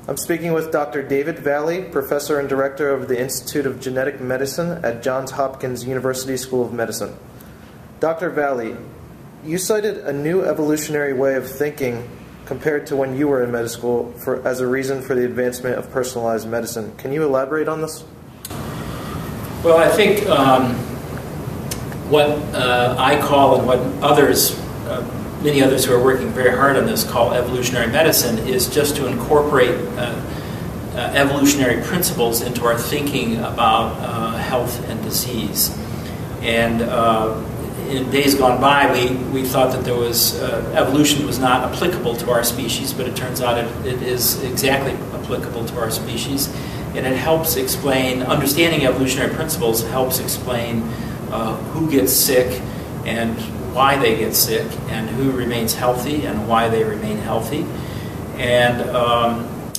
I'm speaking with Dr. David Valle, Professor and Director of the Institute of Genetic Medicine at Johns Hopkins University School of Medicine. Dr. Valle, you cited a new evolutionary way of thinking compared to when you were in medical school as a reason for the advancement of personalized medicine. Can you elaborate on this? Well, I think what I call and what others, many others who are working very hard on this, call evolutionary medicine is just to incorporate evolutionary principles into our thinking about health and disease. And in days gone by, we thought that there was evolution was not applicable to our species, but it turns out it is exactly applicable to our species, and it helps explain, understanding evolutionary principles helps explain who gets sick and why they get sick, and who remains healthy and why they remain healthy. And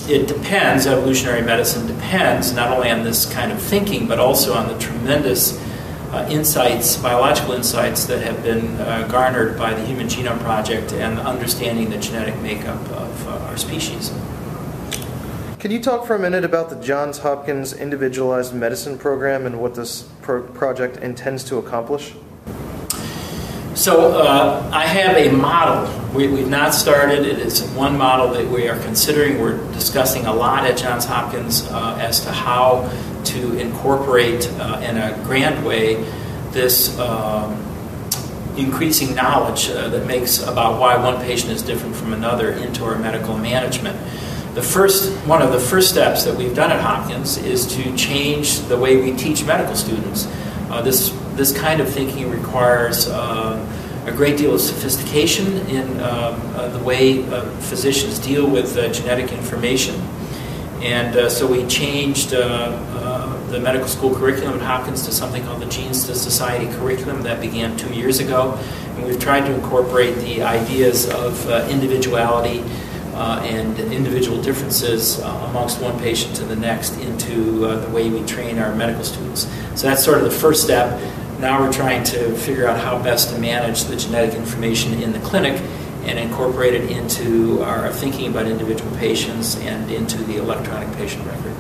it depends, evolutionary medicine depends not only on this kind of thinking, but also on the tremendous insights, biological insights that have been garnered by the Human Genome Project and understanding the genetic makeup of our species. Can you talk for a minute about the Johns Hopkins Individualized Medicine program and what this project intends to accomplish? So I have a model. We've not started. It is one model that we are considering. We're discussing a lot at Johns Hopkins as to how to incorporate in a grand way this increasing knowledge that makes about why one patient is different from another into our medical management. One of the first steps that we've done at Hopkins is to change the way we teach medical students. This kind of thinking requires a great deal of sophistication in the way physicians deal with genetic information. And so we changed the medical school curriculum at Hopkins to something called the Genes to Society curriculum that began 2 years ago. And we've tried to incorporate the ideas of individuality and individual differences amongst one patient to the next into the way we train our medical students. So that's sort of the first step. Now we're trying to figure out how best to manage the genetic information in the clinic and incorporate it into our thinking about individual patients and into the electronic patient record.